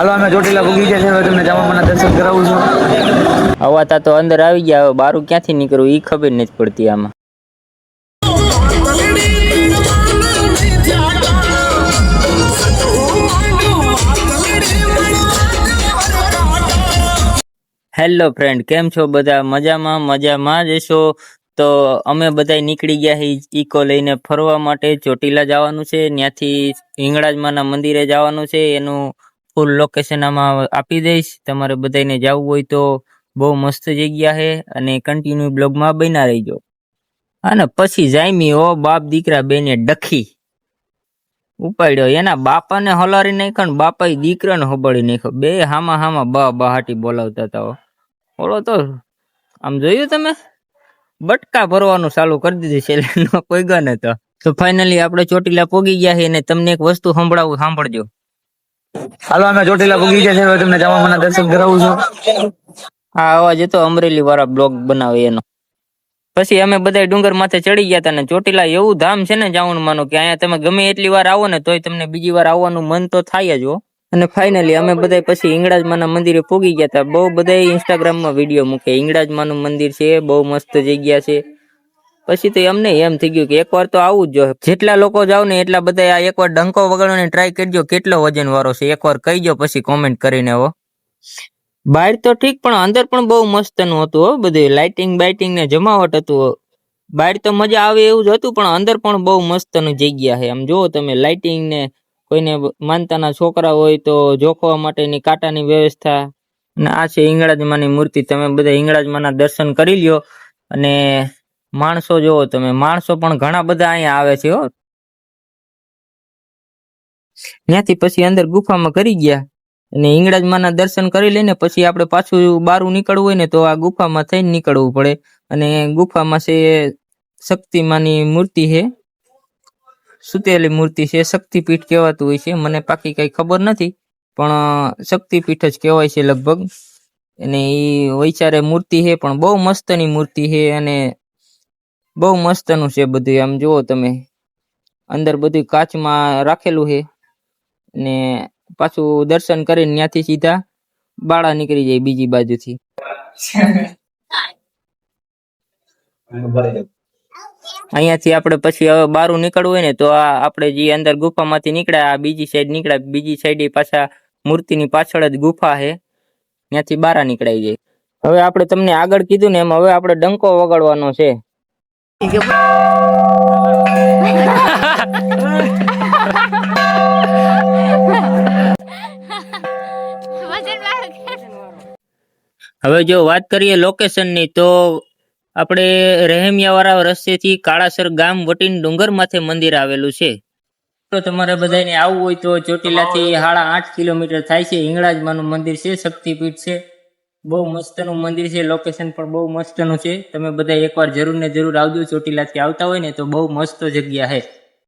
હાલો અમે ચોટીલા પૂગી ગયા છે, હવે તમને જામુનના દર્શન કરાવું છું. અવાતા તો અંદર આવી ગયા, હવે બારું ક્યાંથી નીકળવું એ ખબર નથી પડતી આમાં. હેલો ફ્રેન્ડ, કેમ છો બધા? મજામાં જ છો? તો અમે બધા નીકળી ગયા ઈકો લઈને ફરવા માટે. ચોટીલા જવાનું છે, ત્યાંથી હિંગળાજમાના મંદિરે જવાનું છે. એનું ફૂલ લોકેશન આમાં આપી દઈશ. તમારે બધાને જવું હોય તો બહુ મસ્ત જગ્યા છે અને કન્ટિન્યુ બ્લોગમાં બન્યા રહીજો. અને પછી જામી ઓ બાપ દીકરા બેને ડખી ઉપાડ્યો, એના બાપાને હલારી નાખ્યો ને બાપા દીકરાને હબાડી નાખ્યો. બે હામાં બા હાટી બોલાવતા હતા. ઓલો તો આમ જોયું તમે, બટકા ભરવાનું ચાલુ કરી દીધું છે, કોઈ ગન હતો. તો ફાઇનલી આપણે ચોટીલા પોગી ગયા છે અને તમને એક વસ્તુ સંભળાવું, સાંભળજો. હાલો અમે ચોટીલા પૂગી ગયા છે, હવે તમને જામુનના દર્શન કરાવું છું. આ અવાજ હતો અમરેલી વાળા બ્લોગ બનાવે એનો. પછી અમે બધા ડુંગર માથે ચડી ગયા હતા ને ચોટીલા એવું ધામ છે ને જામુનમાંનું કે અહીંયા તમે ગમે એટલી વાર આવો ને તોય તમને બીજી વાર આવવાનું મન તો થાય જ. અને ફાઇનલી અમે બધા પછી હિંગળાજમાના મંદિરે પોગી ગયા હતા. બહુ બધા ઇન્સ્ટાગ્રામમાં વિડીયો મૂકે, હિંગળાજમાનું મંદિર છે, બહુ મસ્ત જગ્યા છે. પછી તો અમને એમ થઈ ગયું કે એકવાર તો આવું જ જોઈએ. જેટલા લોકો જાવ ને એટલા બધા એકવાર ડંકો વગાડવાની ટ્રાય કરજો. કેટલો વજન વાળો છે એકવાર કહીજો પછી કોમેન્ટ કરીને. હો બહાર તો ઠીક પણ અંદર પણ બહુ મસ્ત નું હતું. બધું લાઇટિંગ ને જમાવટ હતું. બહાર તો મજા આવે એવું જ હતું પણ અંદર પણ બહુ મસ્ત નું જગ્યા છે. આમ જુઓ તમે, લાઇટિંગ ને કોઈને માનતાના છોકરા હોય તો જોખવા માટેની કાંટાની વ્યવસ્થા. અને આ છે હિંગળાજમાની મૂર્તિ. તમે બધા હિંગળાજમાના દર્શન કરી લ્યો. અને માણસો જોવો તમે, માણસો પણ ઘણા બધા અહીંયા આવે છે. ત્યાંથી પછી અંદર ગુફામાં કરી ગયા અને હિંગળાજમાના દર્શન કરી લઈને પછી આપણે પાછું બારું નીકળવું હોય ને તો આ ગુફામાં થઈને નીકળવું પડે. અને ગુફામાં છે શક્તિમાની મૂર્તિ છે, સુતેલી મૂર્તિ છે. શક્તિપીઠ કહેવાતું હોય છે, મને પાકી કઈ ખબર નથી પણ શક્તિપીઠ જ કહેવાય છે લગભગ. અને એ વૈચારે મૂર્તિ છે પણ બહુ મસ્તની મૂર્તિ છે અને બહુ મસ્તનું છે બધું. આમ જુઓ તમે, અંદર બધું કાચમાં રાખેલું છે. ને પાછું દર્શન કરીને ત્યાંથી સીધા બાળા નીકળી જાય બીજી બાજુથી. અહીંયાથી આપણે પછી હવે બારું નીકળવું હોય ને તો આ આપણે જે અંદર ગુફામાંથી નીકળ્યા આ બીજી સાઈડ નીકળ્યા. બીજી સાઈડ પાછા મૂર્તિની પાછળ જ ગુફા છે, ત્યાંથી બારા નીકળાઈ જાય. હવે આપણે તમને આગળ કીધું ને એમ હવે આપણે ડંકો વગાડવાનો છે. હવે જો વાત કરીએ લોકેશન ની તો આપણે રહેમિયા વાળા રસ્તેથી કાળાસર ગામ વટીને ડુંગર માથે મંદિર આવેલું છે. તો તમારે બધાને આવવું હોય તો ચોટીલાથી 8.5 કિલોમીટર થાય છે. હિંગળાજમાનું મંદિર છે, શક્તિપીઠ છે, બહુ મસ્તનું મંદિર છે. લોકેશન પણ બહુ મસ્તનું છે. તમે બધા એકવાર જરૂર ને જરૂર આવજો. ચોટીલાથી આવતા હોય ને તો બહુ મસ્ત જગ્યા છે.